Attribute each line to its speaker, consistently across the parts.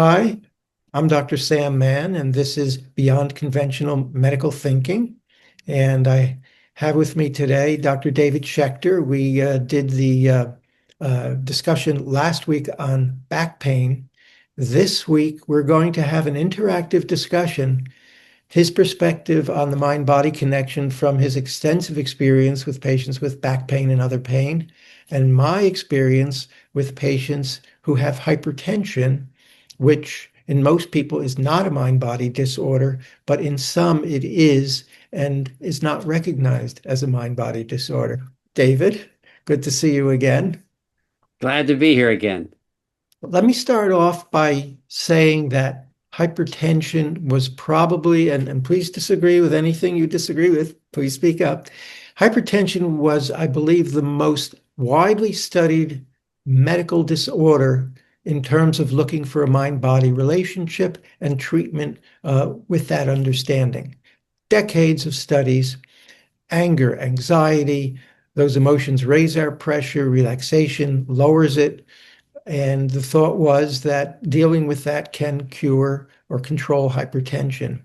Speaker 1: Hi, I'm Dr. Sam Mann, and this is Beyond Conventional Medical Thinking. And I have with me today Dr. David Schechter. We did the discussion last week on back pain. This week, we're going to have an interactive discussion, his perspective on the mind-body connection from his extensive experience with patients with back pain and other pain, and my experience with patients who have hypertension, which in most people is not a mind-body disorder, but in some it is and is not recognized as a mind-body disorder. David, good to see you again.
Speaker 2: Glad to be here again.
Speaker 1: Let me start off by saying that hypertension was probably, and please disagree with anything you disagree with, please speak up. Hypertension was, I believe, the most widely studied medical disorder in terms of looking for a mind-body relationship and treatment with that understanding. Decades of studies, anger, anxiety, those emotions raise our pressure, relaxation lowers it. And the thought was that dealing with that can cure or control hypertension.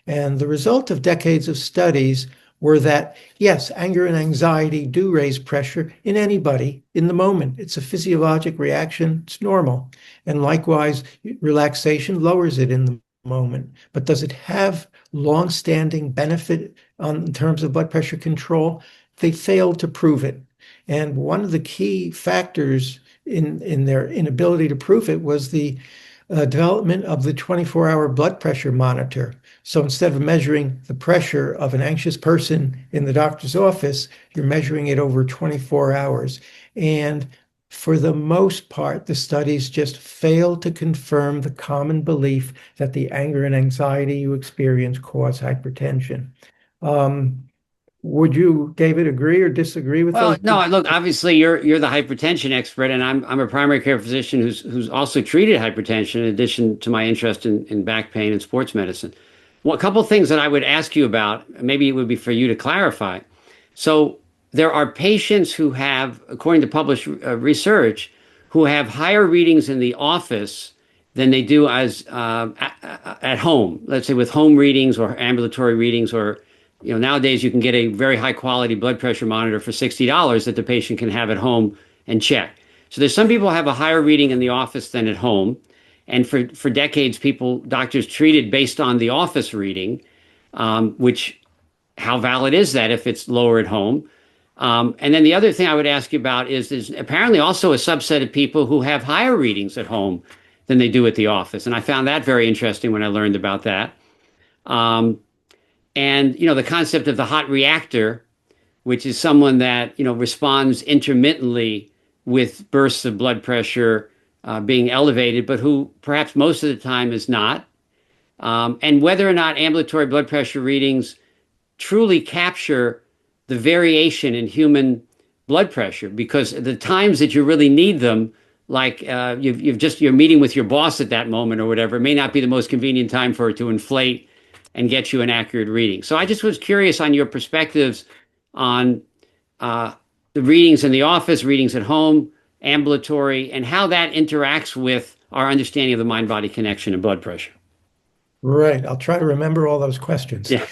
Speaker 1: And the result of decades of studies were that, yes, anger and anxiety do raise pressure in anybody in the moment. It's a physiologic reaction, it's normal. And likewise, relaxation lowers it in the moment. But does it have long-standing benefit in terms of blood pressure control? They failed to prove it. And one of the key factors in their inability to prove it was the development of the 24-hour blood pressure monitor. So instead of measuring the pressure of an anxious person in the doctor's office, you're measuring it over 24 hours. And for the most part, the studies just fail to confirm the common belief that the anger and anxiety you experience cause hypertension. Um, would you, David, agree or disagree with those?
Speaker 2: Well, no, look, obviously you're the hypertension expert, and I'm a primary care physician who's also treated hypertension in addition to my interest in back pain and sports medicine. Well, a couple of things that I would ask you about, maybe it would be for you to clarify. So there are patients who have, according to published research, who have higher readings in the office than they do as at home. Let's say with home readings or ambulatory readings, or nowadays you can get a very high quality blood pressure monitor for $60 that the patient can have at home and check. So there's some people have a higher reading in the office than at home. And for decades, doctors treated based on the office reading, which how valid is that if it's lower at home? And then the other thing I would ask you about is there's apparently also a subset of people who have higher readings at home than they do at the office. And I found that very interesting when I learned about that. Um, and, the concept of the hot reactor, which is someone that, responds intermittently with bursts of blood pressure being elevated, but who perhaps most of the time is not. And whether or not ambulatory blood pressure readings truly capture the variation in human blood pressure, because the times that you really need them, like you're meeting with your boss at that moment or whatever, it may not be the most convenient time for it to inflate and get you an accurate reading. So I just was curious on your perspectives on the readings in the office, readings at home, ambulatory, and how that interacts with our understanding of the mind-body connection and blood pressure.
Speaker 1: Right. I'll try to remember all those questions.
Speaker 2: Yeah.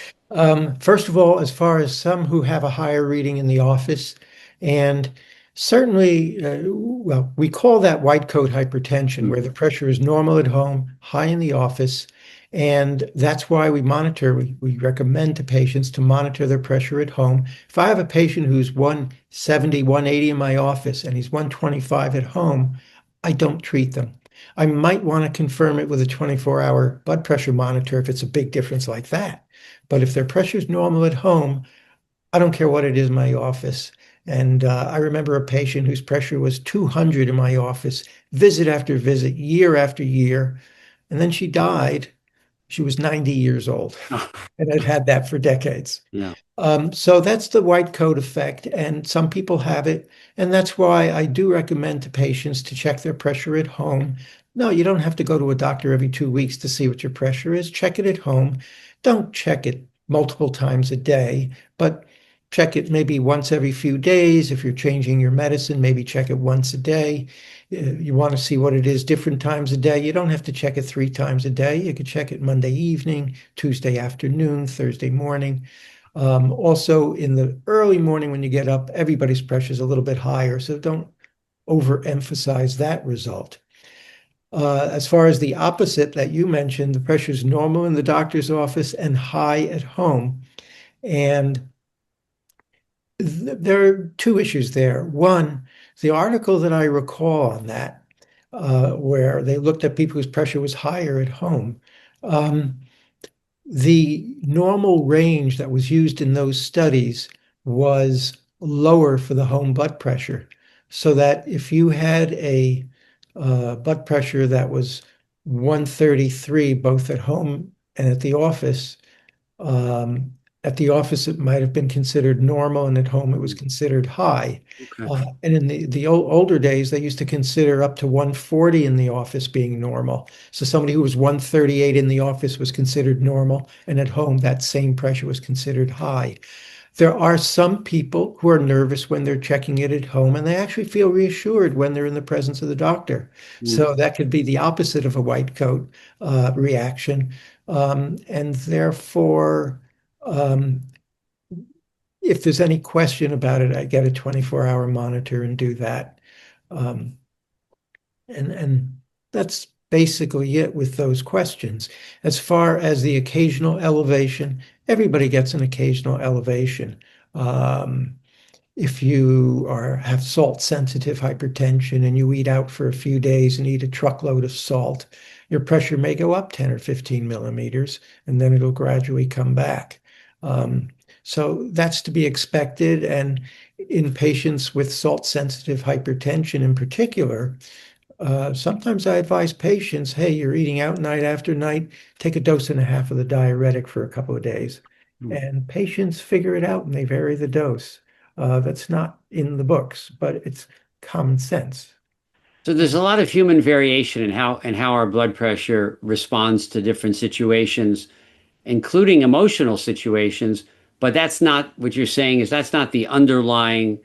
Speaker 1: First of all, as far as some who have a higher reading in the office, and certainly, well, we call that white coat hypertension, where the pressure is normal at home, high in the office. And that's why we recommend to patients to monitor their pressure at home. If I have a patient who's 170, 180 in my office and he's 125 at home, I don't treat them. I might want to confirm it with a 24-hour blood pressure monitor if it's a big difference like that. But if their pressure is normal at home, I don't care what it is in my office. And I remember a patient whose pressure was 200 in my office, visit after visit, year after year. And then she died. She was 90 years old and had had that for decades.
Speaker 2: Yeah.
Speaker 1: So that's the white coat effect, and some people have it. And that's why I do recommend to patients to check their pressure at home. No, you don't have to go to a doctor every 2 weeks to see what your pressure is. Check it at home. Don't check it multiple times a day, but check it maybe once every few days. If you're changing your medicine, maybe check it once a day. You want to see what it is different times a day. You don't have to check it 3 times a day. You could check it Monday evening, Tuesday afternoon, Thursday morning. Also, in the early morning when you get up, everybody's pressure is a little bit higher, so don't overemphasize that result. As far as the opposite that you mentioned, the pressure is normal in the doctor's office and high at home. And there are two issues there. One, the article that I recall on that, where they looked at people whose pressure was higher at home, um, the normal range that was used in those studies was lower for the home blood pressure. So that if you had a blood pressure that was 133, both at home and at the office, um, at the office, it might have been considered normal, and at home, it was considered high.
Speaker 2: Okay.
Speaker 1: And in the older days, they used to consider up to 140 in the office being normal. So somebody who was 138 in the office was considered normal, and at home, that same pressure was considered high. There are some people who are nervous when they're checking it at home, and they actually feel reassured when they're in the presence of the doctor.
Speaker 2: Mm.
Speaker 1: So that could be the opposite of a white coat reaction. And therefore, um, if there's any question about it, I get a 24-hour monitor and do that. Um, and that's basically it with those questions. As far as the occasional elevation, everybody gets an occasional elevation. Um, if you have salt sensitive hypertension and you eat out for a few days and eat a truckload of salt, your pressure may go up 10 or 15 millimeters, and then it'll gradually come back. Um, so that's to be expected. And in patients with salt sensitive hypertension in particular, sometimes I advise patients, hey, you're eating out night after night, take a dose and a half of the diuretic for a couple of days.
Speaker 2: Mm.
Speaker 1: And patients figure it out and they vary the dose. That's not in the books, but it's common sense.
Speaker 2: So there's a lot of human variation in how our blood pressure responds to different situations, including emotional situations. But that's not what you're saying is that's not the underlying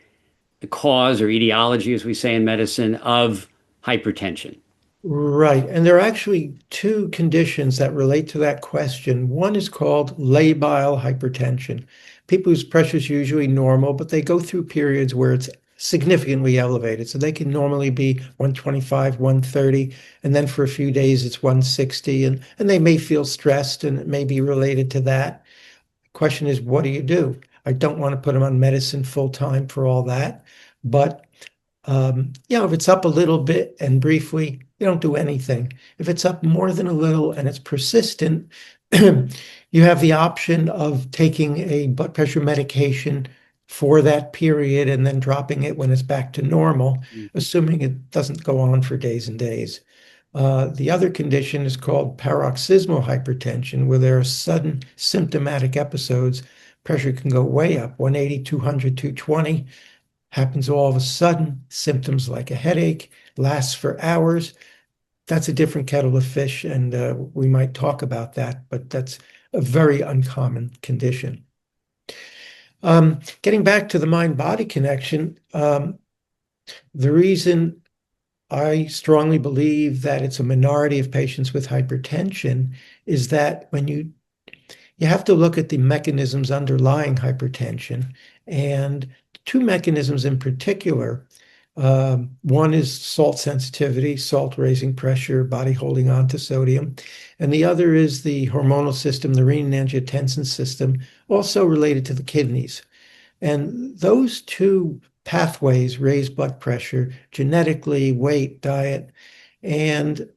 Speaker 2: cause or etiology, as we say in medicine, of hypertension.
Speaker 1: Right. And there are actually two conditions that relate to that question. One is called labile hypertension. People whose pressure is usually normal, but they go through periods where it's significantly elevated. So they can normally be 125, 130, and then for a few days it's 160, and they may feel stressed and it may be related to that. The question is, what do you do? I don't want to put them on medicine full time for all that, but if it's up a little bit and briefly, you don't do anything. If it's up more than a little and it's persistent, you have the option of taking a blood pressure medication for that period and then dropping it when it's back to normal, assuming it doesn't go on for days and days. The other condition is called paroxysmal hypertension, where there are sudden symptomatic episodes. Pressure can go way up, 180, 200, 220, happens all of a sudden, symptoms like a headache, lasts for hours. That's a different kettle of fish, and we might talk about that, but that's a very uncommon condition. Getting back to the mind-body connection, the reason I strongly believe that it's a minority of patients with hypertension is that when you have to look at the mechanisms underlying hypertension, and two mechanisms in particular. One is salt sensitivity, salt raising pressure, body holding on to sodium. And the other is the hormonal system, the renin-angiotensin system, also related to the kidneys. And those two pathways raise blood pressure genetically, weight, diet. And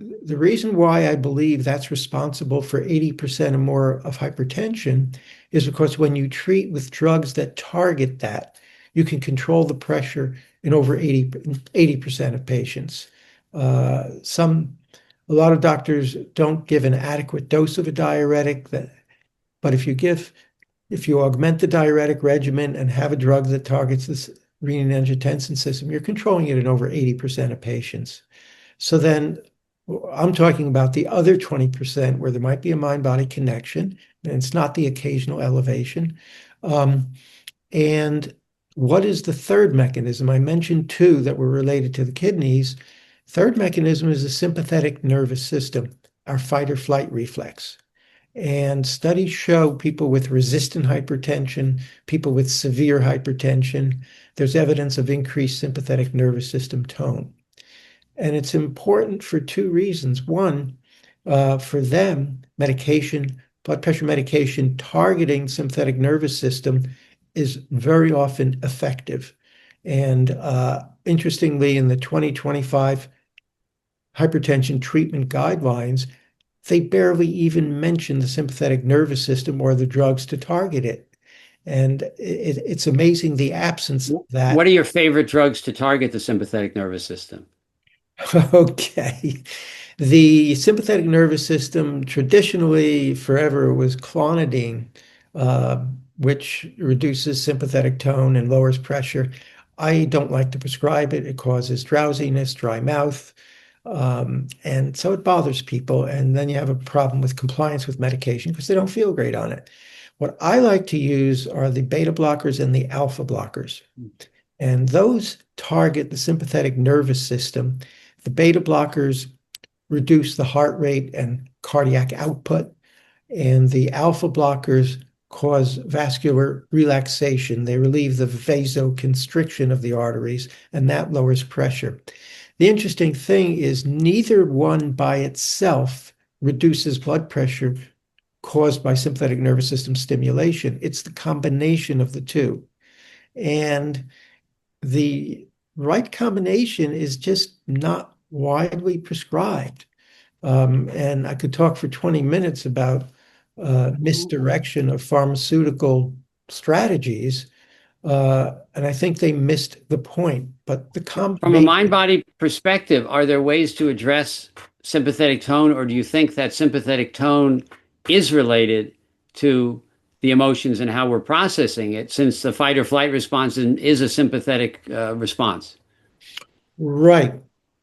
Speaker 1: the reason why I believe that's responsible for 80% or more of hypertension is because when you treat with drugs that target that, you can control the pressure in over 80% of patients. A lot of doctors don't give an adequate dose of a diuretic, but if you augment the diuretic regimen and have a drug that targets this renin-angiotensin system, you're controlling it in over 80% of patients. So then I'm talking about the other 20% where there might be a mind-body connection, and it's not the occasional elevation. Um, And what is the third mechanism? I mentioned two that were related to the kidneys. Third mechanism is the sympathetic nervous system, our fight or flight reflex. And studies show people with resistant hypertension, people with severe hypertension, there's evidence of increased sympathetic nervous system tone. And it's important for two reasons. One, for them, medication, blood pressure medication targeting sympathetic nervous system is very often effective. And interestingly, in the 2025 hypertension treatment guidelines, they barely even mention the sympathetic nervous system or the drugs to target it. And it's amazing the absence of that.
Speaker 2: What are your favorite drugs to target the sympathetic nervous system?
Speaker 1: Okay. The sympathetic nervous system traditionally forever was clonidine, uh, which reduces sympathetic tone and lowers pressure. I don't like to prescribe it. It causes drowsiness, dry mouth, and so it bothers people. And then you have a problem with compliance with medication because they don't feel great on it. What I like to use are the beta blockers and the alpha blockers. And those target the sympathetic nervous system. The beta blockers reduce the heart rate and cardiac output, and the alpha blockers cause vascular relaxation. They relieve the vasoconstriction of the arteries, and that lowers pressure. The interesting thing is neither one by itself reduces blood pressure caused by sympathetic nervous system stimulation. It's the combination of the two. And the right combination is just not widely prescribed. And I could talk for 20 minutes about misdirection of pharmaceutical strategies. And I think they missed the point. But the
Speaker 2: From a
Speaker 1: combination,
Speaker 2: mind body perspective, are there ways to address sympathetic tone, or do you think that sympathetic tone is related to the emotions and how we're processing it, since the fight or flight response is a sympathetic response?
Speaker 1: right.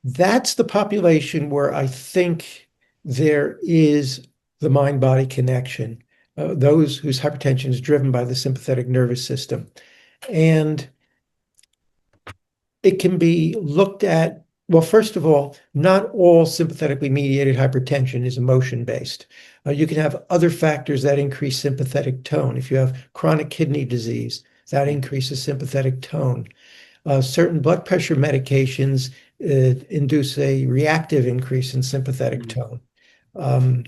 Speaker 1: That's the population where I think there is the mind-body connection, those whose hypertension is driven by the sympathetic nervous system. And it can be looked at, well, first of all, not all sympathetically mediated hypertension is emotion-based. You can have other factors that increase sympathetic tone. If you have chronic kidney disease, that increases sympathetic tone. Certain blood pressure medications induce a reactive increase in sympathetic tone. Um,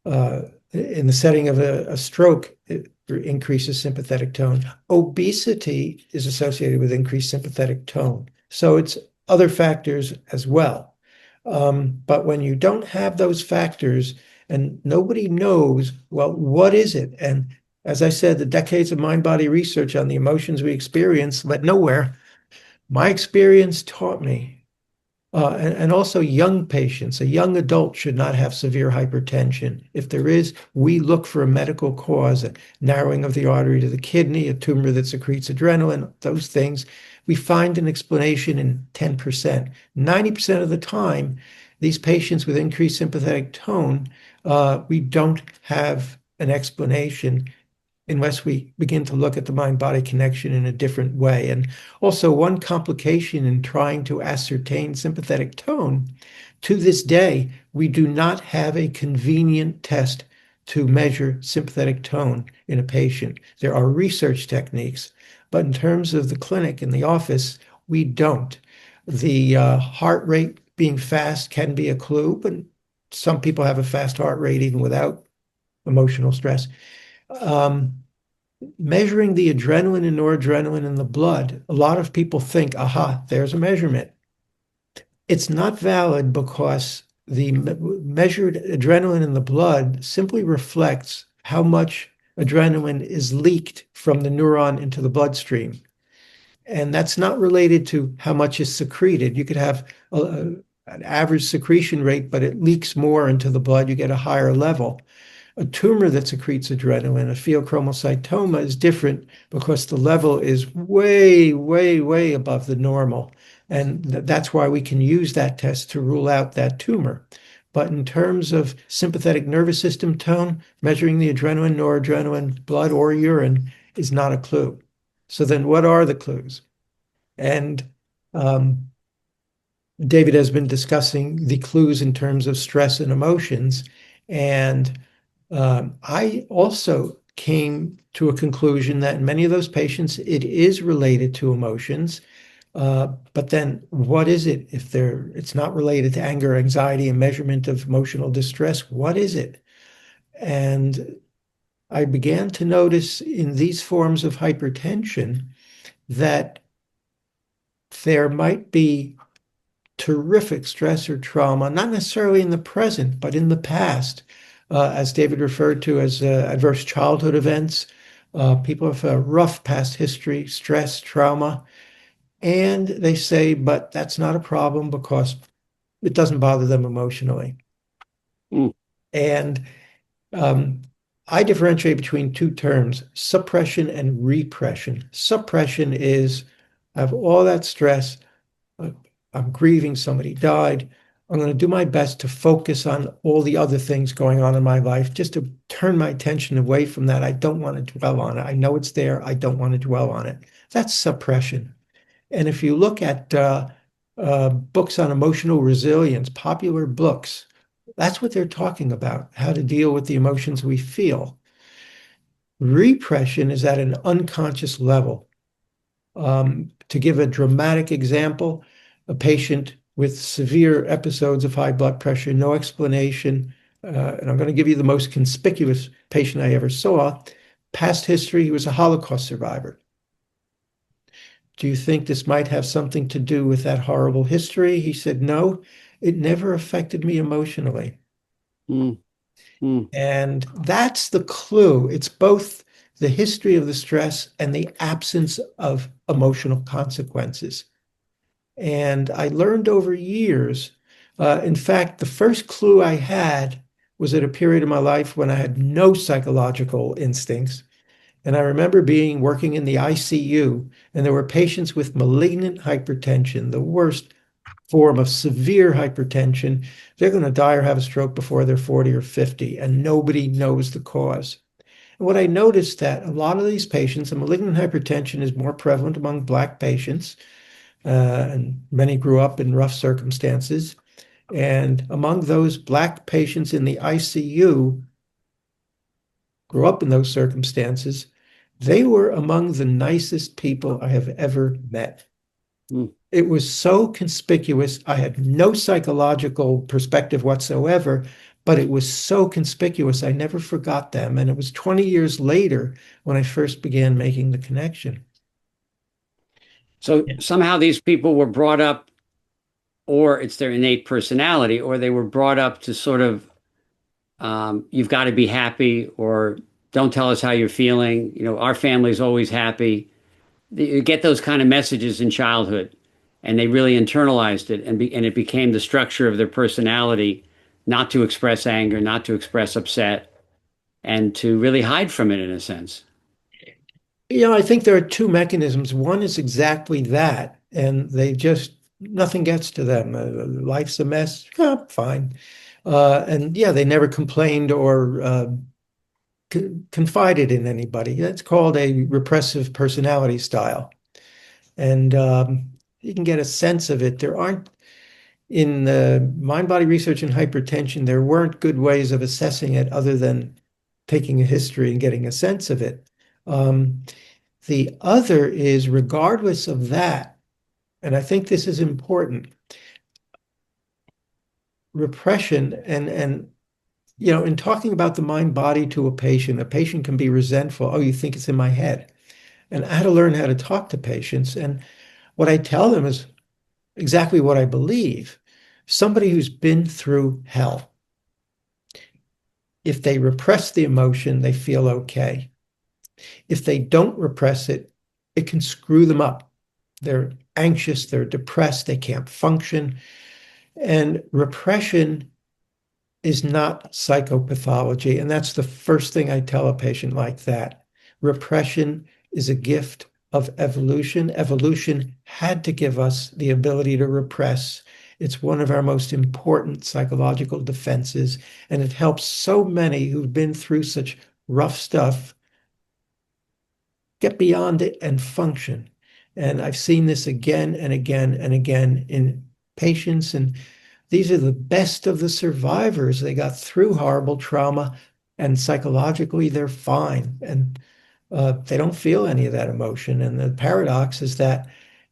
Speaker 1: in the setting of a stroke, it increases sympathetic tone. Obesity is associated with increased sympathetic tone. So it's other factors as well. But when you don't have those factors and nobody knows, well, what is it? And as I said, the decades of mind-body research on the emotions we experience led nowhere. My experience taught me and also young patients, a young adult should not have severe hypertension. If there is, we look for a medical cause, a narrowing of the artery to the kidney, a tumor that secretes adrenaline, those things. We find an explanation in 10%. 90% of the time, these patients with increased sympathetic tone, we don't have an explanation unless we begin to look at the mind-body connection in a different way. And also one complication in trying to ascertain sympathetic tone, to this day, we do not have a convenient test to measure sympathetic tone in a patient. There are research techniques, but in terms of the clinic and the office, we don't. The heart rate being fast can be a clue, but some people have a fast heart rate even without emotional stress. Measuring the adrenaline and noradrenaline in the blood, a lot of people think, aha, there's a measurement. It's not valid because the measured adrenaline in the blood simply reflects how much adrenaline is leaked from the neuron into the bloodstream. And that's not related to how much is secreted. You could have an average secretion rate, but it leaks more into the blood. You get a higher level. A tumor that secretes adrenaline, a pheochromocytoma, is different because the level is way, way, way above the normal. And that's why we can use that test to rule out that tumor. But in terms of sympathetic nervous system tone, measuring the adrenaline, noradrenaline, blood, or urine is not a clue. So then what are the clues? And um, David has been discussing the clues in terms of stress and emotions. And I also came to a conclusion that in many of those patients, it is related to emotions. But then what is it if it's not related to anger, anxiety, and measurement of emotional distress? What is it? And I began to notice in these forms of hypertension that there might be terrific stress or trauma, not necessarily in the present, but in the past, as David referred to as adverse childhood events. People have a rough past history, stress, trauma, and they say, but that's not a problem because it doesn't bother them emotionally.
Speaker 2: Mm,
Speaker 1: And um, I differentiate between two terms, suppression and repression. Suppression is I have all that stress. uh, I'm grieving, somebody died. I'm going to do my best to focus on all the other things going on in my life, just to turn my attention away from that. I don't want to dwell on it. I know it's there. I don't want to dwell on it. That's suppression. And if you look at books on emotional resilience, popular books, that's what they're talking about, how to deal with the emotions we feel. Repression is at an unconscious level. To give a dramatic example, a patient with severe episodes of high blood pressure, no explanation. And I'm going to give you the most conspicuous patient I ever saw. Past history, he was a Holocaust survivor. Do you think this might have something to do with that horrible history? He said, no, it never affected me emotionally.
Speaker 2: mm, mm.
Speaker 1: And that's the clue. It's both the history of the stress and the absence of emotional consequences. And I learned over years. In fact, the first clue I had was at a period of my life when I had no psychological instincts. And I remember working in the ICU, and there were patients with malignant hypertension, the worst form of severe hypertension. They're going to die or have a stroke before they're 40 or 50, and nobody knows the cause. And what I noticed that a lot of these patients, and malignant hypertension is more prevalent among Black patients, and many grew up in rough circumstances. And among those Black patients in the ICU, grew up in those circumstances, they were among the nicest people I have ever met.
Speaker 2: Mm.
Speaker 1: It was so conspicuous. I had no psychological perspective whatsoever, but it was so conspicuous. I never forgot them. And it was 20 years later when I first began making the connection.
Speaker 2: So
Speaker 1: Yeah.
Speaker 2: somehow these people were brought up, or it's their innate personality, or they were brought up to sort of, you've got to be happy, or don't tell us how you're feeling. You know, our family's always happy. You get those kind of messages in childhood, and they really internalized it, and it became the structure of their personality, not to express anger, not to express upset, and to really hide from it in a sense.
Speaker 1: I think there are two mechanisms. One is exactly that, and nothing gets to them. Life's a mess. Oh, fine. And yeah, they never complained or confided in anybody. That's called a repressive personality style. And you can get a sense of it. There aren't, in the mind body research and hypertension, there weren't good ways of assessing it other than taking a history and getting a sense of it. Um, the other is, regardless of that, and I think this is important, repression and in talking about the mind body to a patient can be resentful. Oh, you think it's in my head. And I had to learn how to talk to patients. And what I tell them is exactly what I believe. Somebody who's been through hell, if they repress the emotion, they feel okay. If they don't repress it, it can screw them up. They're anxious, they're depressed, they can't function. And repression is not psychopathology. And that's the first thing I tell a patient like that. Repression is a gift of evolution. Evolution had to give us the ability to repress. It's one of our most important psychological defenses, and it helps so many who've been through such rough stuff get beyond it and function. And I've seen this again and again and again in patients. And these are the best of the survivors. They got through horrible trauma and psychologically they're fine. And they don't feel any of that emotion. And the paradox is that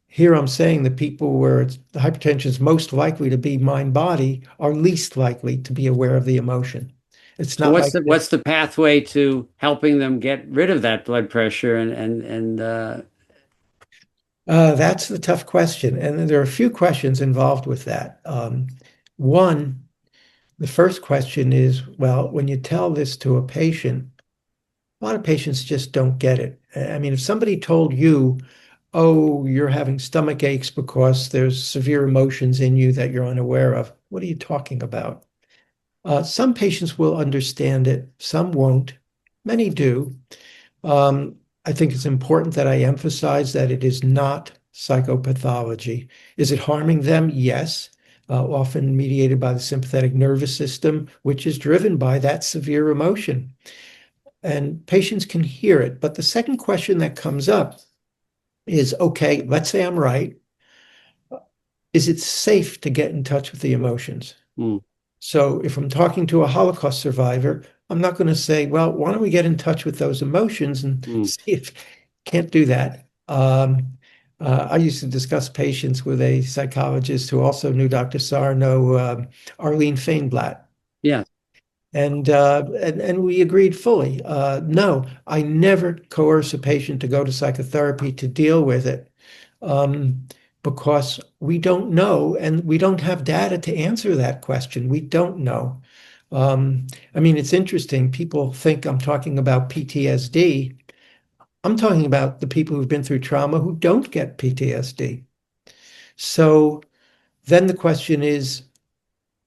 Speaker 1: here I'm saying the people where the hypertension is most likely to be mind body are least likely to be aware of the emotion. It's
Speaker 2: So
Speaker 1: not like
Speaker 2: what's the pathway to helping them get rid of that blood pressure and
Speaker 1: that's the tough question. And there are a few questions involved with that. One, the first question is, well, when you tell this to a patient, a lot of patients just don't get it. I mean, if somebody told you, oh, you're having stomach aches because there's severe emotions in you that you're unaware of, what are you talking about? Some patients will understand it, some won't. Many do. Um, I think it's important that I emphasize that it is not psychopathology. Is it harming them? Yes. Often mediated by the sympathetic nervous system, which is driven by that severe emotion. And patients can hear it. But the second question that comes up is, okay, let's say I'm right. Is it safe to get in touch with the emotions?
Speaker 2: mm,
Speaker 1: So if I'm talking to a Holocaust survivor, I'm not going to say, well, why don't we get in touch with those emotions and
Speaker 2: mm,
Speaker 1: see if can't do that. I used to discuss patients with a psychologist who also knew Dr. Sarno, Arlene Feinblatt,
Speaker 2: yeah.
Speaker 1: and we agreed fully. No, I never coerce a patient to go to psychotherapy to deal with it. Um, because we don't know and we don't have data to answer that question. We don't know. I mean, it's interesting. People think I'm talking about PTSD. I'm talking about the people who've been through trauma who don't get PTSD. So then the question is,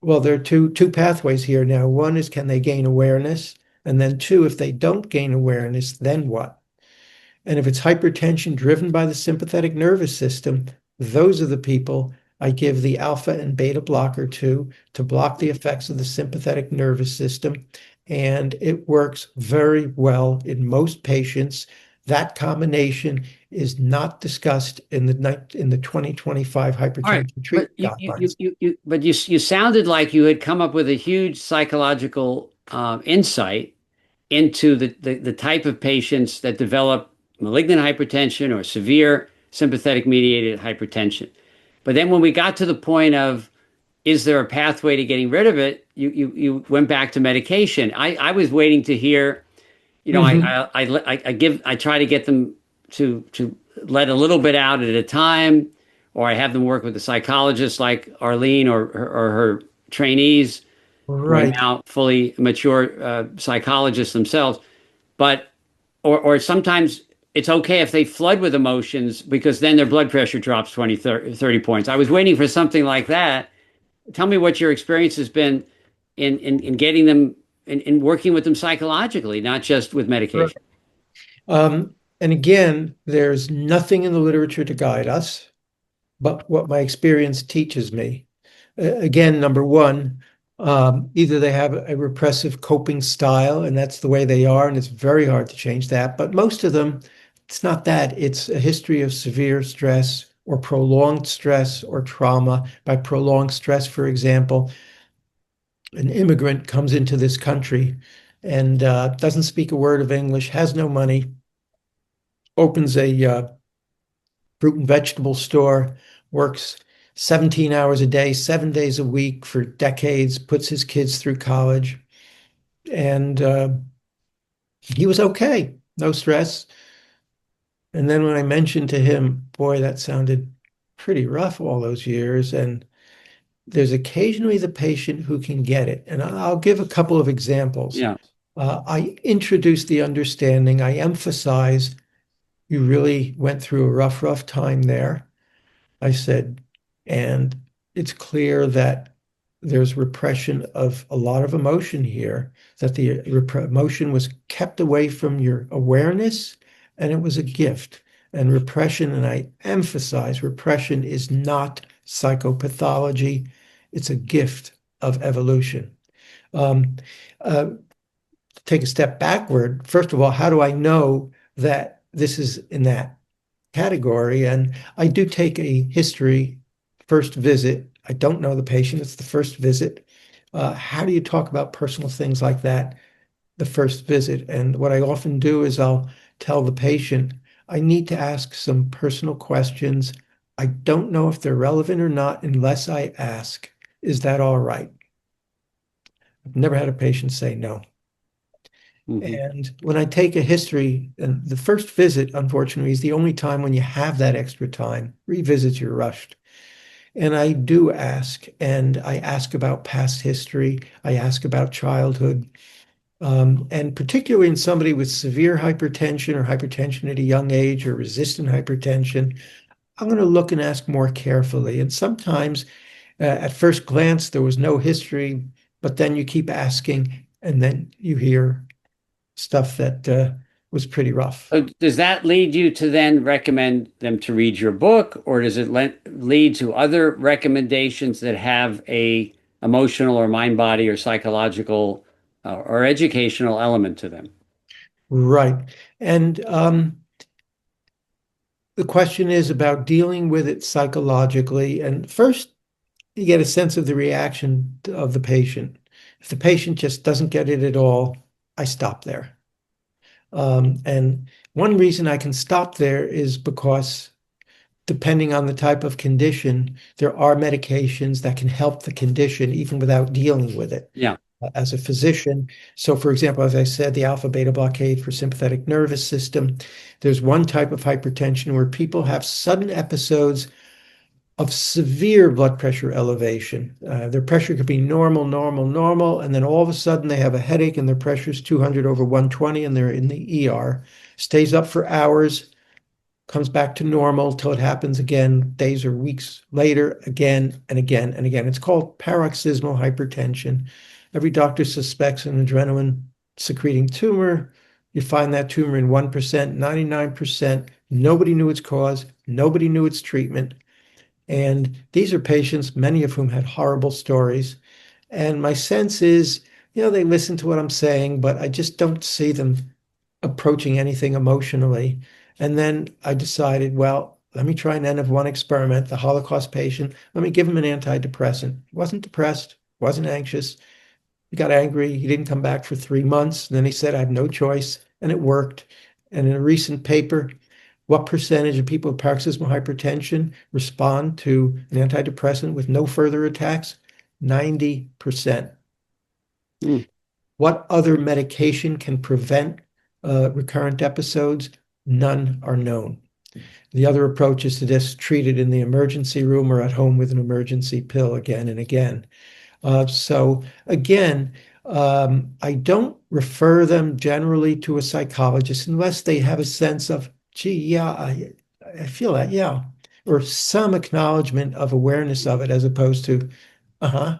Speaker 1: well, there are two pathways here now. One is can they gain awareness? And then two, if they don't gain awareness, then what? And if it's hypertension driven by the sympathetic nervous system, those are the people I give the alpha and beta blocker to block the effects of the sympathetic nervous system. And it works very well in most patients. That combination is not discussed in the 2025
Speaker 2: All right,
Speaker 1: hypertension
Speaker 2: but
Speaker 1: treatment guidelines.
Speaker 2: you sounded like you had come up with a huge psychological insight into the type of patients that develop malignant hypertension or severe sympathetic mediated hypertension. But then when we got to the point of is there a pathway to getting rid of it, you went back to medication. I was waiting to hear, you know,
Speaker 1: Mhm.
Speaker 2: I try to get them to let a little bit out at a time, or I have them work with a psychologist like Arlene or her trainees who are
Speaker 1: Right.
Speaker 2: now fully mature psychologists themselves. But or sometimes it's okay if they flood with emotions because then their blood pressure drops 20, 30 points. I was waiting for something like that. Tell me what your experience has been in getting them in working with them psychologically, not just with
Speaker 1: Right.
Speaker 2: medication.
Speaker 1: And again, there's nothing in the literature to guide us, but what my experience teaches me. Again, number one, either they have a repressive coping style, and that's the way they are, and it's very hard to change that. But most of them, it's not that. It's a history of severe stress or prolonged stress or trauma. By prolonged stress, for example, an immigrant comes into this country and doesn't speak a word of English, has no money, opens a fruit and vegetable store, works 17 hours a day, 7 days a week for decades, puts his kids through college. And he was okay, no stress. And then when I mentioned to him, boy, that sounded pretty rough all those years. And there's occasionally the patient who can get it. And I'll give a couple of examples.
Speaker 2: Yeah.
Speaker 1: I introduce the understanding, I emphasize you really went through a rough time there. I said, and it's clear that there's repression of a lot of emotion here, that the emotion was kept away from your awareness and it was a gift. And repression, and I emphasize repression is not psychopathology, it's a gift of evolution. Um, uh, Take a step backward. First of all, how do I know that this is in that category. And I do take a history first visit. I don't know the patient. It's the first visit. How do you talk about personal things like that the first visit? And what I often do is I'll tell the patient, I need to ask some personal questions. I don't know if they're relevant or not unless I ask. Is that all right? I've never had a patient say no.
Speaker 2: Hmm.
Speaker 1: And when I take a history, and the first visit, unfortunately, is the only time when you have that extra time. Revisits, you're rushed. And I do ask, and I ask about past history. I ask about childhood. And particularly in somebody with severe hypertension or hypertension at a young age or resistant hypertension, I'm going to look and ask more carefully. And sometimes at first glance, there was no history, but then you keep asking, and then you hear stuff that was pretty rough.
Speaker 2: So does that lead you to then recommend them to read your book, or does it lead to other recommendations that have a emotional or mind body or psychological or educational element to them?
Speaker 1: Right. And the question is about dealing with it psychologically. And first, you get a sense of the reaction of the patient. If the patient just doesn't get it at all, I stop there. And one reason I can stop there is because depending on the type of condition, there are medications that can help the condition even without dealing with it
Speaker 2: Yeah.
Speaker 1: as a physician. So, for example, as I said, the alpha beta blockade for sympathetic nervous system, there's one type of hypertension where people have sudden episodes of severe blood pressure elevation. Their pressure could be normal, normal, normal, and then all of a sudden they have a headache and their pressure is 200 over 120 and they're in the ER. Stays up for hours, comes back to normal till it happens again, days or weeks later, again and again and again. It's called paroxysmal hypertension. Every doctor suspects an adrenaline secreting tumor. You find that tumor in 1%, 99%. Nobody knew its cause. Nobody knew its treatment. And these are patients, many of whom had horrible stories. And my sense is, they listen to what I'm saying, but I just don't see them approaching anything emotionally. And then I decided, well, let me try an N of one experiment, the Holocaust patient. Let me give him an antidepressant. He wasn't depressed, wasn't anxious. He got angry. He didn't come back for 3 months. And then he said, I have no choice. And it worked. And in a recent paper, what percentage of people with paroxysmal hypertension respond to an antidepressant with no further attacks? 90%.
Speaker 2: Mm.
Speaker 1: What other medication can prevent recurrent episodes? None are known. The other approach is to just treat it in the emergency room or at home with an emergency pill again and again. So again, I don't refer them generally to a psychologist unless they have a sense of, gee, yeah, I feel that, yeah, or some acknowledgement of awareness of it as opposed to, uh-huh.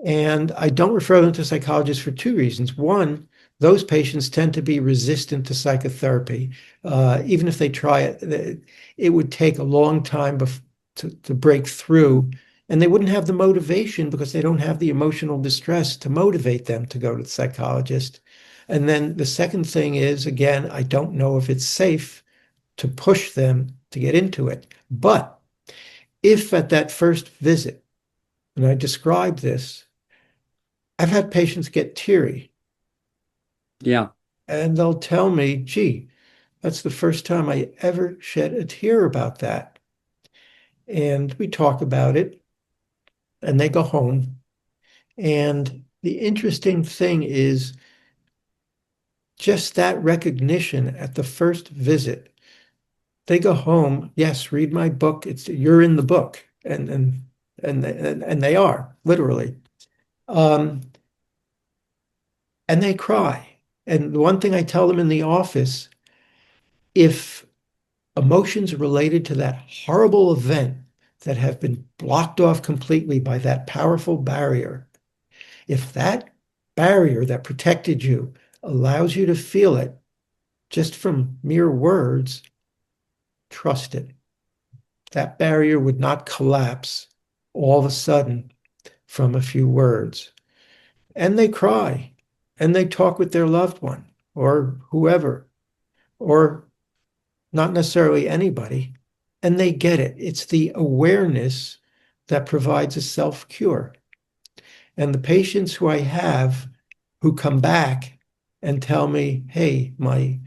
Speaker 1: And I don't refer them to psychologists for two reasons. One, those patients tend to be resistant to psychotherapy. Even if they try it, it would take a long time to break through. And they wouldn't have the motivation because they don't have the emotional distress to motivate them to go to the psychologist. And then the second thing is, again, I don't know if it's safe to push them to get into it. But if at that first visit, and I describe this, I've had patients get teary
Speaker 2: Yeah.
Speaker 1: and they'll tell me, gee, that's the first time I ever shed a tear about that. And we talk about it and they go home. And the interesting thing is just that recognition at the first visit. They go home, yes, read my book. You're in the book. And they are literally. Um, and they cry. And the one thing I tell them in the office, if emotions related to that horrible event that have been blocked off completely by that powerful barrier, if that barrier that protected you allows you to feel it just from mere words, trust it. That barrier would not collapse all of a sudden from a few words. And they cry and they talk with their loved one or whoever, or not necessarily anybody, and they get it. It's the awareness that provides a self-cure. And the patients who I have who come back and tell me, hey, I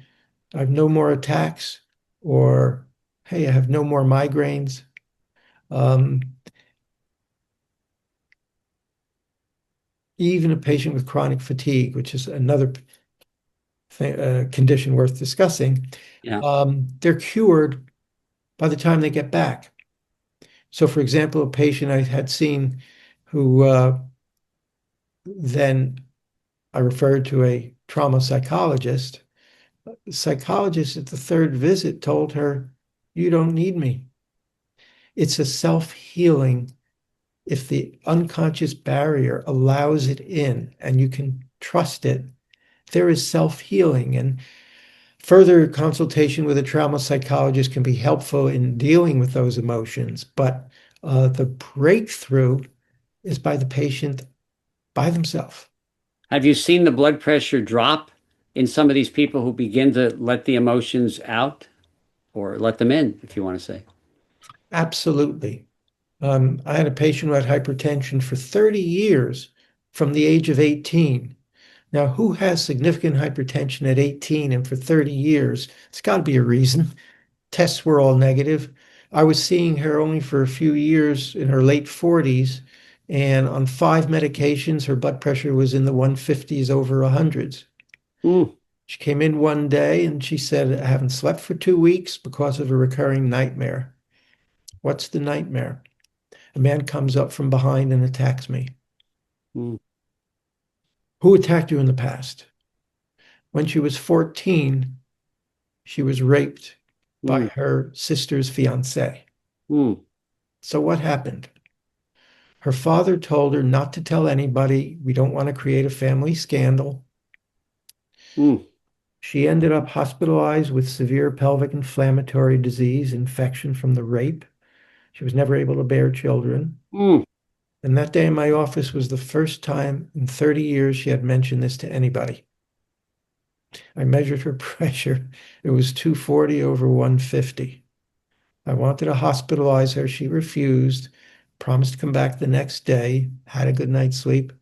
Speaker 1: have no more attacks, or hey, I have no more migraines. Um, Even a patient with chronic fatigue, which is another condition worth discussing,
Speaker 2: Yeah.
Speaker 1: they're cured by the time they get back. So, for example, a patient I had seen who then I referred to a trauma psychologist. The psychologist at the third visit told her, you don't need me. It's a self-healing if the unconscious barrier allows it in and you can trust it. There is self-healing, and further consultation with a trauma psychologist can be helpful in dealing with those emotions. But the breakthrough is by the patient by themselves.
Speaker 2: Have you seen the blood pressure drop in some of these people who begin to let the emotions out or let them in, if you want to say?
Speaker 1: Absolutely. I had a patient who had hypertension for 30 years from the age of 18. Now, who has significant hypertension at 18 and for 30 years? It's got to be a reason. Tests were all negative. I was seeing her only for a few years in her late 40s, and on 5 medications, her blood pressure was in the 150s over 100s.
Speaker 2: Mm,
Speaker 1: She came in one day and she said, I haven't slept for 2 weeks because of a recurring nightmare. What's the nightmare? A man comes up from behind and attacks me.
Speaker 2: mm,
Speaker 1: Who attacked you in the past? When she was 14, she was raped by
Speaker 2: mm,
Speaker 1: her sister's fiance.
Speaker 2: mm,
Speaker 1: So what happened? Her father told her not to tell anybody. We don't want to create a family scandal.
Speaker 2: mm,
Speaker 1: She ended up hospitalized with severe pelvic inflammatory disease, infection from the rape. She was never able to bear children.
Speaker 2: mm.
Speaker 1: And that day in my office was the first time in 30 years she had mentioned this to anybody. I measured her pressure. It was 240 over 150. I wanted to hospitalize her. She refused, promised to come back the next day, had a good night's sleep.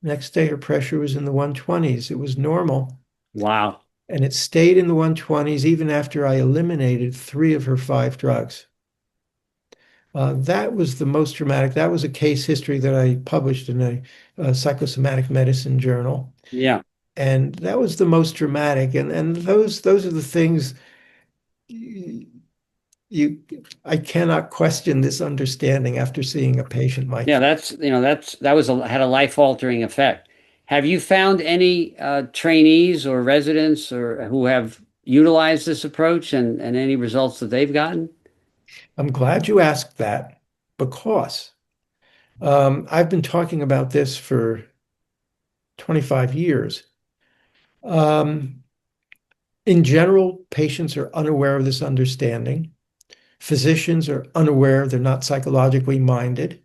Speaker 1: Next day, her pressure was in the 120s. It was normal.
Speaker 2: Wow.
Speaker 1: And it stayed in the 120s even after I eliminated 3 of her 5 drugs. That was the most dramatic. That was a case history that I published in a psychosomatic medicine journal.
Speaker 2: Yeah.
Speaker 1: And that was the most dramatic. And those are the things you I cannot question this understanding after seeing a patient,
Speaker 2: Yeah,
Speaker 1: Mike.
Speaker 2: that was had a life-altering effect. Have you found any trainees or residents or who have utilized this approach and any results that they've gotten?
Speaker 1: I'm glad you asked that because I've been talking about this for 25 years. Um, in general, patients are unaware of this understanding. Physicians are unaware, they're not psychologically minded,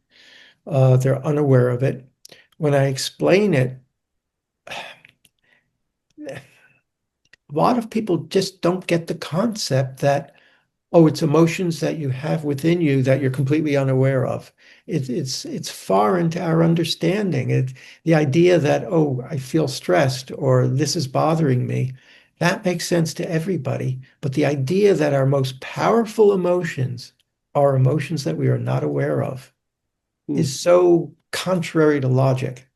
Speaker 1: they're unaware of it. When I explain it, a lot of people just don't get the concept that, oh, it's emotions that you have within you that you're completely unaware of. It's far into our understanding. The idea that, oh, I feel stressed or this is bothering me, that makes sense to everybody. But the idea that our most powerful emotions are emotions that we are not aware of
Speaker 2: Hmm.
Speaker 1: is so contrary to logic.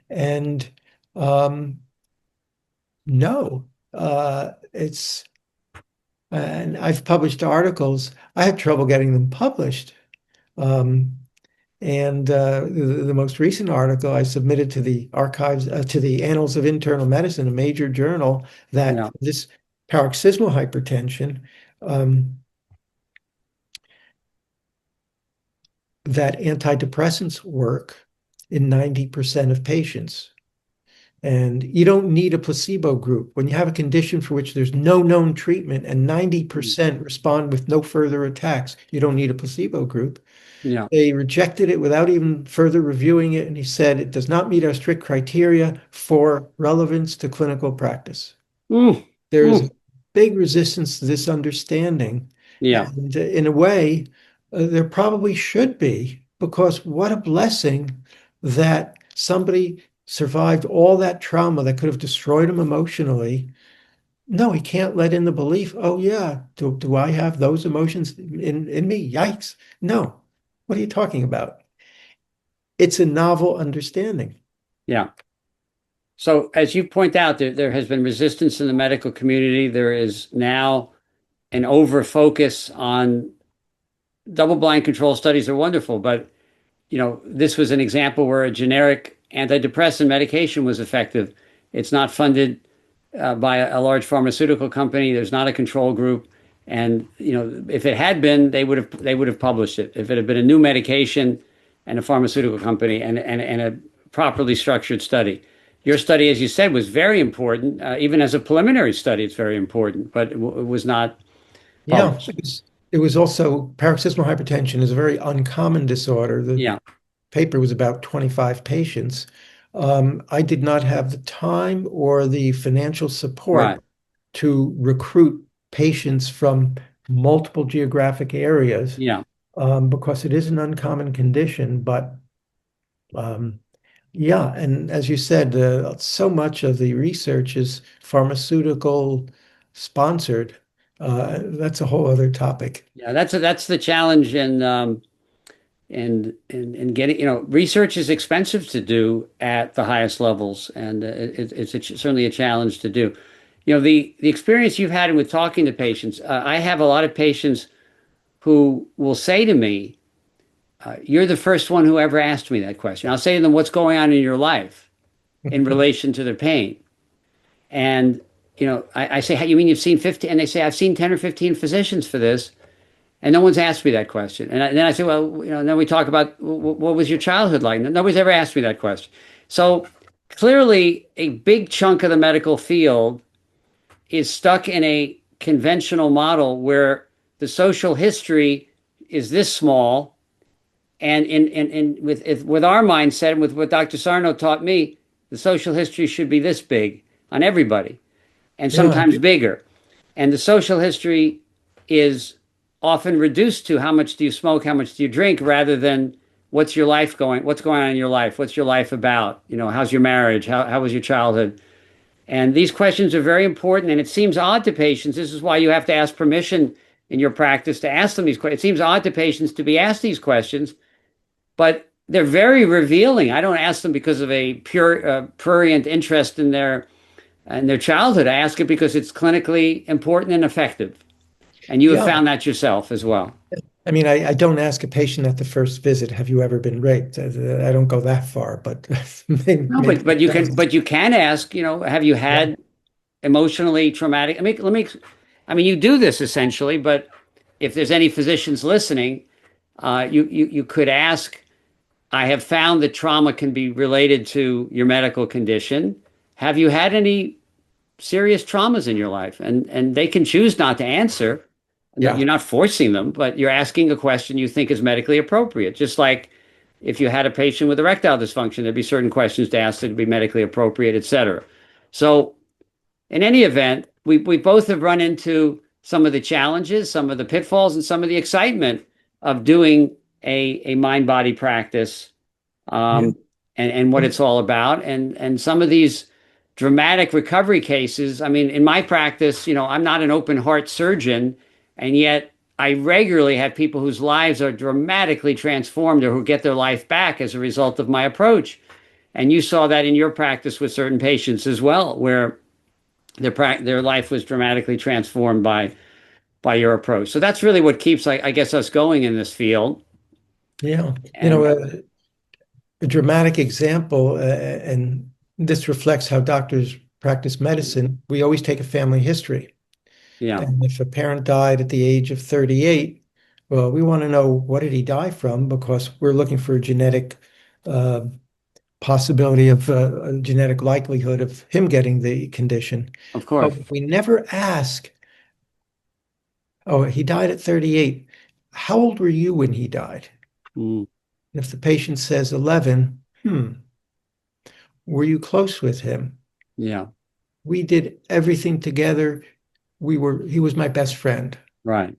Speaker 1: And no, it's and I've published articles. I had trouble getting them published. Um, and the most recent article I submitted to the archives, to the Annals of Internal Medicine, a major journal, that
Speaker 2: Yeah.
Speaker 1: this paroxysmal hypertension, um, that antidepressants work in 90% of patients. And you don't need a placebo group. When you have a condition for which there's no known treatment and
Speaker 2: Mm.
Speaker 1: 90% respond with no further attacks, you don't need a placebo group.
Speaker 2: Yeah.
Speaker 1: They rejected it without even further reviewing it. And he said it does not meet our strict criteria for relevance to clinical practice.
Speaker 2: Mm,
Speaker 1: There is
Speaker 2: mm.
Speaker 1: big resistance to this understanding.
Speaker 2: Yeah.
Speaker 1: And in a way, there probably should be, because what a blessing that somebody survived all that trauma that could have destroyed him emotionally. No, he can't let in the belief, oh yeah, do I have those emotions in me? Yikes. No. What are you talking about? It's a novel understanding.
Speaker 2: Yeah. So as you point out, there has been resistance in the medical community. There is now an over focus on double-blind control studies are wonderful, but this was an example where a generic antidepressant medication was effective. It's not funded by a large pharmaceutical company. There's not a control group, and if it had been, they would have published it. If it had been a new medication and a pharmaceutical company and a properly structured study. Your study, as you said, was very important. Even as a preliminary study, it's very important, but it was not
Speaker 1: Yeah,
Speaker 2: published.
Speaker 1: it was also paroxysmal hypertension is a very uncommon disorder. The
Speaker 2: Yeah,
Speaker 1: paper was about 25 patients. I did not have the time or the financial support
Speaker 2: right.
Speaker 1: to recruit patients from multiple geographic areas
Speaker 2: Yeah.
Speaker 1: because it is an uncommon condition. But um, yeah, and as you said, so much of the research is pharmaceutical sponsored. That's a whole other topic.
Speaker 2: Yeah, that's the challenge and getting research is expensive to do at the highest levels, and certainly a challenge to do. The experience you've had with talking to patients. I have a lot of patients who will say to me, "You're the first one who ever asked me that question." I'll say to them, "What's going on in your life in relation to their pain?" And I say, "How you mean you've seen 50?" And they say, "I've seen 10 or 15 physicians for this." And no one's asked me that question. And then I say, well, then we talk about what was your childhood like? Nobody's ever asked me that question. So clearly, a big chunk of the medical field is stuck in a conventional model where the social history is this small. And with our mindset and with what Dr. Sarno taught me, the social history should be this big on everybody and
Speaker 1: Yeah,
Speaker 2: sometimes bigger. And the social history is often reduced to how much do you smoke, how much do you drink, rather than what's going on in your life, what's your life about, how's your marriage, how was your childhood. And these questions are very important, and it seems odd to patients. This is why you have to ask permission in your practice to ask them these questions. It seems odd to patients to be asked these questions, but they're very revealing. I don't ask them because of a pure prurient interest in their childhood. I ask it because it's clinically important and effective. And you have
Speaker 1: yeah.
Speaker 2: found that yourself as well.
Speaker 1: I mean, I don't ask a patient at the first visit, have you ever been raped? I don't go that far, but maybe,
Speaker 2: No,
Speaker 1: maybe
Speaker 2: but you can
Speaker 1: that's,
Speaker 2: but you can ask, have you
Speaker 1: yeah,
Speaker 2: had emotionally traumatic? I mean, you do this essentially, but if there's any physicians listening, you could ask. I have found that trauma can be related to your medical condition. Have you had any serious traumas in your life? And they can choose not to answer. You're
Speaker 1: yeah,
Speaker 2: not forcing them, but you're asking a question you think is medically appropriate. Just like if you had a patient with erectile dysfunction, there'd be certain questions to ask that would be medically appropriate, et cetera. So in any event, we both have run into some of the challenges, some of the pitfalls, and some of the excitement of doing a mind body practice,
Speaker 1: yeah,
Speaker 2: and what it's all about. And some of these dramatic recovery cases. I mean, in my practice, I'm not an open heart surgeon, and yet I regularly have people whose lives are dramatically transformed or who get their life back as a result of my approach. And you saw that in your practice with certain patients as well, where their life was dramatically transformed by your approach. So that's really what keeps, I guess, us going in this field.
Speaker 1: yeah.
Speaker 2: And
Speaker 1: A dramatic example, and this reflects how doctors practice medicine. We always take a family history.
Speaker 2: yeah,
Speaker 1: And if a parent died at the age of 38, well, we want to know what did he die from because we're looking for a genetic uh, possibility of a genetic likelihood of him getting the condition.
Speaker 2: of course.
Speaker 1: But we never ask, oh, he died at 38. How old were you when he died?
Speaker 2: Mm,
Speaker 1: And if the patient says 11, were you close with him?
Speaker 2: yeah,
Speaker 1: We did everything together he was my best friend.
Speaker 2: Right.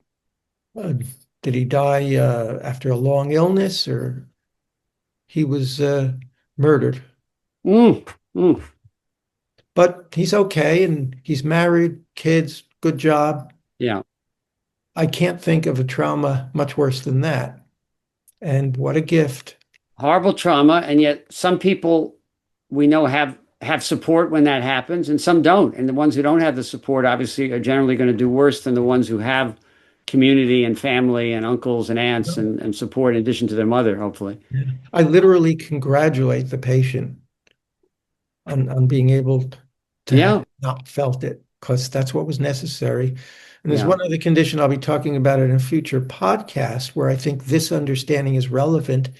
Speaker 1: Uh, did he die after a long illness, or he was murdered?
Speaker 2: Mm, mm,
Speaker 1: But he's okay, and he's married, kids, good job.
Speaker 2: yeah.
Speaker 1: I can't think of a trauma much worse than that. And what a gift.
Speaker 2: Horrible trauma, and yet some people we know have support when that happens, and some don't. And the ones who don't have the support obviously are generally going to do worse than the ones who have community and family and uncles and aunts and support in addition to their mother, hopefully.
Speaker 1: I literally congratulate the patient on being able to have
Speaker 2: Yeah,
Speaker 1: not felt it, because that's what was necessary. And there's
Speaker 2: yeah,
Speaker 1: one other condition I'll be talking about in a future podcast where I think this understanding is relevant,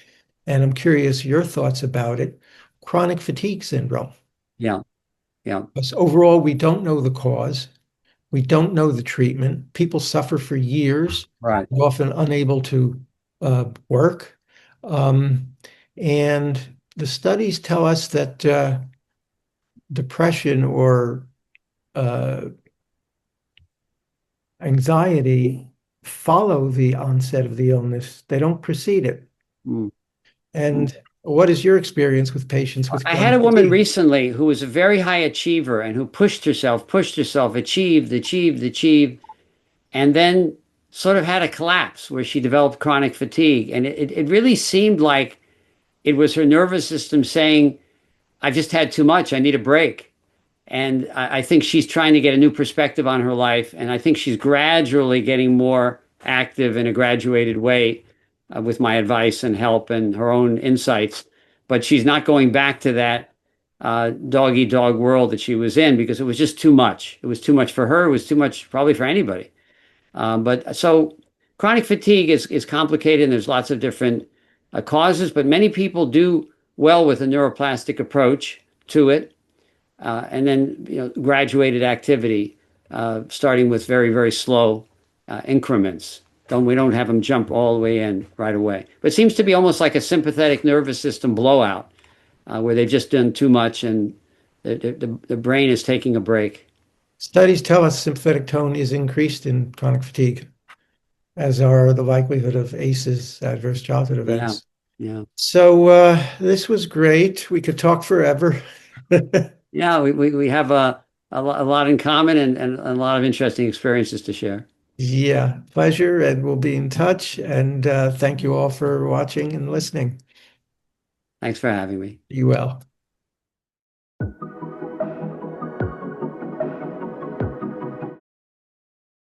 Speaker 1: and I'm curious your thoughts about it. Chronic fatigue syndrome.
Speaker 2: yeah, yeah.
Speaker 1: Because overall, we don't know the cause. We don't know the treatment. People suffer for years,
Speaker 2: Right.
Speaker 1: often unable to work. Um, and the studies tell us that depression or uh, anxiety follow the onset of the illness. They don't precede it.
Speaker 2: Mm, mm.
Speaker 1: And what is your experience with patients with
Speaker 2: I had a
Speaker 1: chronic
Speaker 2: woman
Speaker 1: fatigue?
Speaker 2: recently who was a very high achiever and who pushed herself, achieved, and then sort of had a collapse where she developed chronic fatigue. And it really seemed like it was her nervous system saying, I've just had too much. I need a break. And I think she's trying to get a new perspective on her life. And I think she's gradually getting more active in a graduated way with my advice and help and her own insights. But she's not going back to that dog eat dog world that she was in because it was just too much. It was too much for her. It was too much probably for anybody. But so chronic fatigue is complicated and there's lots of different causes, but many people do well with a neuroplastic approach to it. And then graduated activity, starting with very, very slow increments. We don't have them jump all the way in right away. But it seems to be almost like a sympathetic nervous system blowout where they've just done too much and the brain is taking a break.
Speaker 1: Studies tell us sympathetic tone is increased in chronic fatigue, as are the likelihood of ACEs, adverse childhood
Speaker 2: Yeah,
Speaker 1: events.
Speaker 2: yeah.
Speaker 1: So this was great. We could talk forever.
Speaker 2: Yeah, we have a lot in common and a lot of interesting experiences to share.
Speaker 1: Yeah, pleasure, and we'll be in touch. And thank you all for watching and listening.
Speaker 2: Thanks for having me.
Speaker 1: Be well.